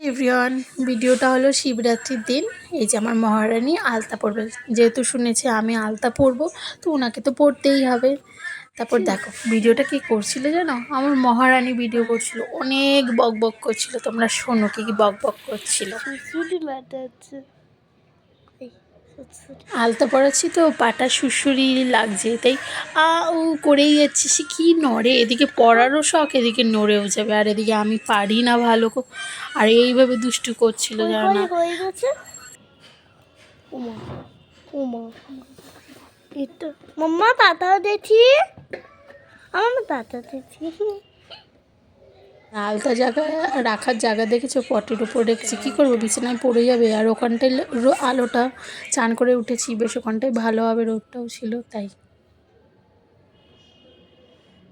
Everyone, ভিডিওটা হলো শিবরাত্রির দিন। এই যে আমার মহারানী আলতা পরবে, যেহেতু শুনেছে আমি আলতা পরবো তো ওনাকে তো পরতেই হবে। তারপর দেখো ভিডিওটা কি করছিল জানো, আমার মহারানী ভিডিও করছিল, অনেক বক বক করছিল। তোমরা শোনো কি কি বক বক করছিল। আলতা পরাচ্ছি তো পাটা সুরসুরি লাগছে, তাই উ করেই যাচ্ছে। সে কি নড়ে, এদিকে পড়ারও শখ, এদিকে নড়েও যাবে, আর এদিকে আমি পারি না ভালো আর এইভাবে দুষ্টু করছিল জানো না। হয়ে গেছে এটা মাম্মা পাতা দেখি, আমার পাতা দেখি। আলতা জায়গা রাখার জায়গা দেখেছো, পটের উপর রেখেছি, কী করবো, বিছানায় পড়ে যাবে। আর ওখানটায় আলোটা চান করে উঠেছি, বেশ ওখানটায় ভালো হবে, রোদটাও ছিল তাই।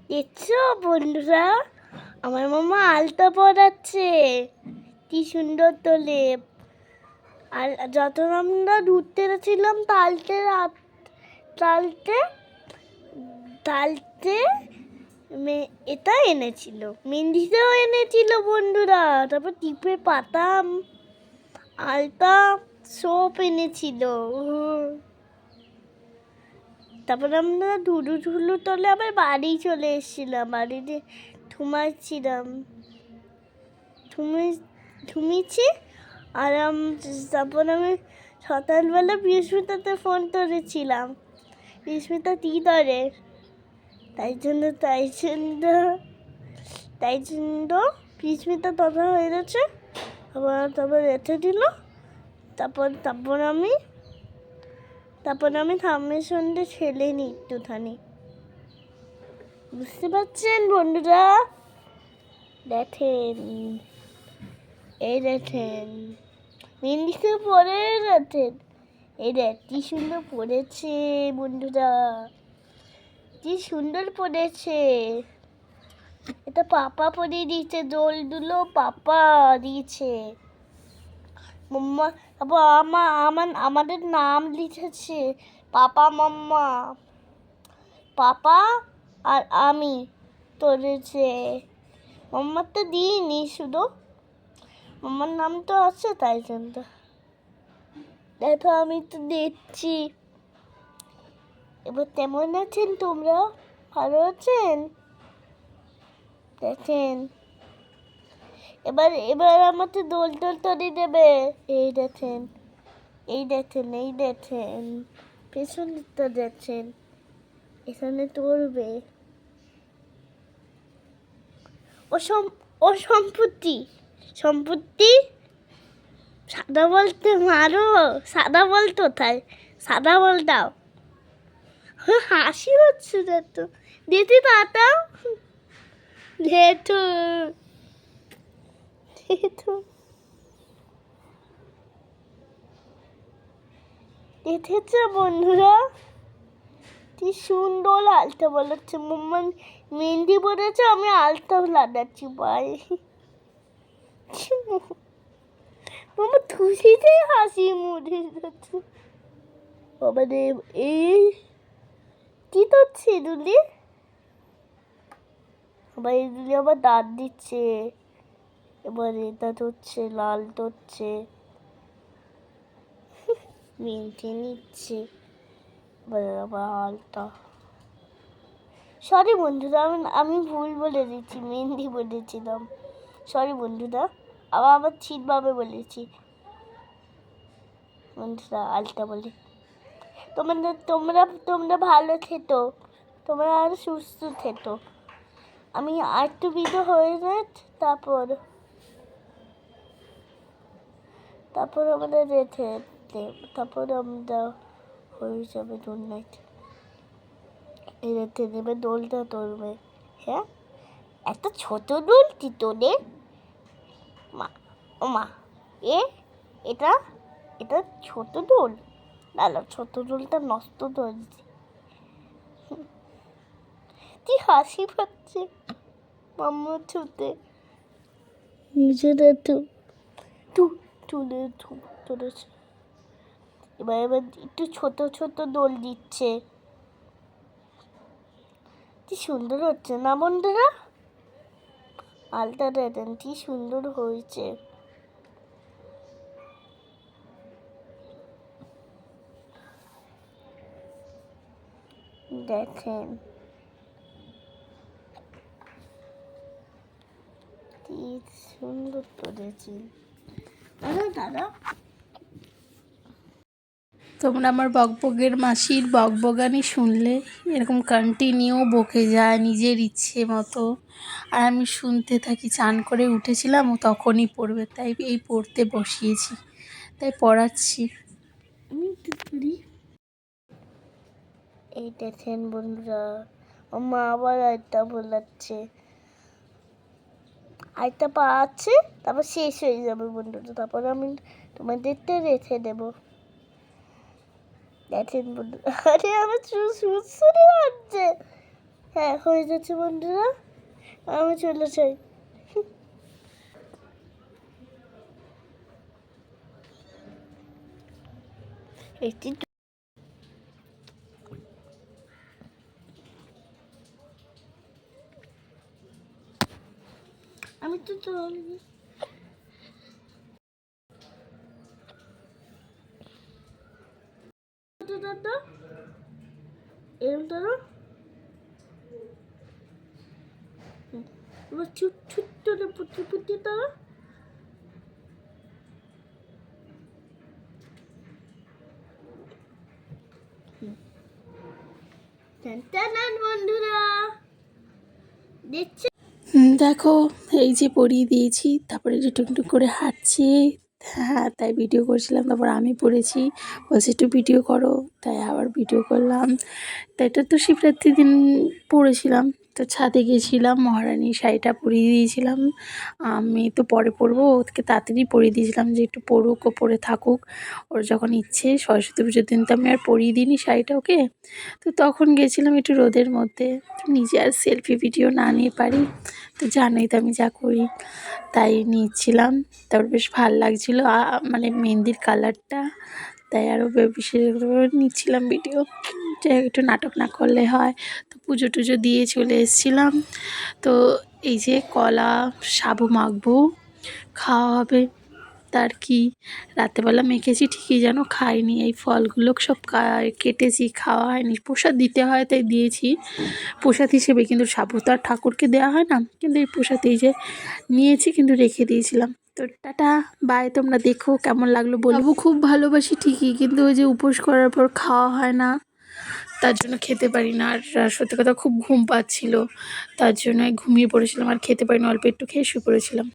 দেখছো বন্ধুরা, আমার মামা আলতা পরাচ্ছে, কি সুন্দর তোলে। আর যখন আমরা ঘুরতে ছিলাম তালতে তালতে তালতে এটা এনেছিল, মেহেন্দিটাও এনেছিল বন্ধুরা। তারপর টিপে পাতা, আলতা সব এনেছিল। তারপর আমরা ধুলু তলে আবার বাড়ি চলে এসেছিলাম, বাড়িতে ঘুমাচ্ছিলাম, ঘুমিয়েছি। আর তারপর আমি সকালবেলা বৃহস্পতিতে ফোন করেছিলাম, বৃহস্পতি টি ধরে, তাই জন্য বৃহস্পতি তখন হয়ে গেছে। তারপর রেখে দিল। তারপর আমি থামের সঙ্গে ছেলে নি একটুখানি, বুঝতে পারছেন বন্ধুরা? দেখেন, এই দেখেন মেহেন্দিতে পরে দেখেন, এই দেখ কি সুন্দর পড়েছে বন্ধুরা, কি সুন্দর পড়েছে। এটা পাপা পরিয়ে দিয়েছে, দোলগুলো পাপা দিয়েছে মাম্মা। তারপর আমাদের নাম লিখেছে, পাপা মাম্মা, পাপা আর আমি তোলেছে। মাম্মার তো দিইনি, শুধু মাম্মার নাম তো আছে, তাই জন্য। দেখো আমি তো দেখছি। এবার কেমন আছেন তোমরা? ভালো আছেন? দেখেন এবার আমাকে দোল তরি দেবে। এই দেখেন, পেছন দিকটা দেখছেন, এখানে তোলবে। ও সম্পত্তি সাদা বলতে মারো, সাদা বল কোথায়, সাদা বল দাও। হাসি হচ্ছে তো, দিদি তাতাও দেখেছো বন্ধুরা, কি সুন্দর আলতা বলাচ্ছে। মাম্মা মেহেন্দি বলেছে, আমি আলতা লাগাচ্ছি ভাই। মাম্মা খুশিতে হাসি মুড়ে যাচ্ছে। বাবা রে, এই কি করছে দুলি? আবার এই দুলি আবার দাঁত দিচ্ছে, এবার এটা হচ্ছে লাল হচ্ছে, মেহেন্দি নিচ্ছে, আবার আলতা। সরি বন্ধুরা, আমি ভুল বলে দিচ্ছি, মেহেন্দি বলেছিলাম, সরি বন্ধুরা। আবার ঠিকভাবে বলেছি বন্ধুরা, আলতা বলে। তোমরা ভালো খেতো, তোমরা আরো সুস্থ খেতো। আমি আরেকটু বিধ হয়ে যাই, তারপর আমাদের রেখে তারপর আমরা হয়ে যাবে গুড নাইট। এই রেখে দেবে, দোলটা তোলবে। হ্যাঁ, এত ছোট দোল কি তোদের? মা, ও মা, এটা এটা ছোট দোল, না ছোট দোলটা নষ্ট করেছি। কি হাসি পাচ্ছে মাম্মা ছুতে, নিজেদের তুলেছে। এবার একটু ছোট ছোট দোল দিচ্ছে, কি সুন্দর হচ্ছে না বন্ধুরা? আলতা দেখেন কি সুন্দর হয়েছে। দেখেন কি সুন্দর করেছি। দাদা দাদা তোমরা আমার বকবকের মাসির বকবকানি শুনলে এরকম কন্টিনিউ বকে যায় নিজের ইচ্ছে মতো, আর আমি শুনতে থাকি। চান করে উঠেছিলাম, ও তখনই পড়বে, তাই এই পড়তে বসিয়েছি, তাই পড়াচ্ছি। আমি তো করি। এই দেখেন বন্ধুরা, মা আবার আরেকটা বোলাচ্ছে, আরেকটা পা আছে, তারপর শেষ হয়ে যাবে বন্ধুরা, তারপর আমি তোমাদেরটা রেখে দেবো। দেখেন বন্ধুরা, আরে আমার সুরসুরি হচ্ছে। হ্যাঁ হয়ে যাচ্ছে বন্ধুরা, আমি চলে যাই। একটি আমি তো চলি দাদা, এরকম ধরো, এবার ছুট ছুট করে পুটি পুটি ধরো। বন্ধুরা দেখছে, দেখো এই যে পরিয়ে দিয়েছি, তারপরে যে টুকটুক করে হাঁটছে। হ্যাঁ, তাই ভিডিও করছিলাম, তারপর আমি পড়েছি, বলছি একটু ভিডিও করো, তাই আবার ভিডিও করলাম। তাই এটা তো শিবরাত্রির দিন পড়েছিলাম, তো ছাদে গিয়েছিলাম, মহারানীর শাড়িটা পরিয়ে দিয়েছিলাম। আমি তো পরে পরবো, ওকে তাড়াতাড়ি পরিয়ে দিয়েছিলাম যে একটু পড়ুক, ও পরে থাকুক, ওর যখন ইচ্ছে। সরস্বতী পুজোর দিন তো আমি আর পরিয়ে দিইনি শাড়িটা ওকে। তো তখন গেছিলাম একটু রোদের মধ্যে, তো নিজে আর সেলফি ভিডিও না নিয়ে পারি, তো জানোই তো আমি যা করি, তাই নিচ্ছিলাম। তারপর বেশ ভালো লাগছিলো, মানে মেহেন্দির কালারটা, তাই আরও বেশি নিচ্ছিলাম ভিডিও, যে একটু নাটক না করলে হয়। তো পুজো টুজো দিয়ে চলে এসেছিলাম। তো এই যে কলা সাবু মাখবো, খাওয়া হবে, তার কি রাত্রেবেলা মেখেছি ঠিকই, যেন খাইনি। এই ফলগুলো সব কেটেছি, খাওয়া হয়নি, প্রসাদ দিতে হয় তাই দিয়েছি প্রসাদ হিসেবে, কিন্তু সাবু তো আর ঠাকুরকে দেওয়া হয় না, কিন্তু এই প্রসাদ এই যে নিয়েছি, কিন্তু রেখে দিয়েছিলাম। তো টাটা বাই, তোমরা দেখো কেমন লাগলো বলবো। খুব ভালোবাসি ঠিকই, কিন্তু ওই যে উপোস করার পর খাওয়া হয় না, তার জন্য খেতে পারি না। আর সত্যি কথা খুব ঘুম পাচ্ছিল, তার জন্য ঘুমিয়ে পড়েছিলাম, আর খেতে পারিনি, অল্প একটু খেয়ে শুয়ে পড়েছিলাম।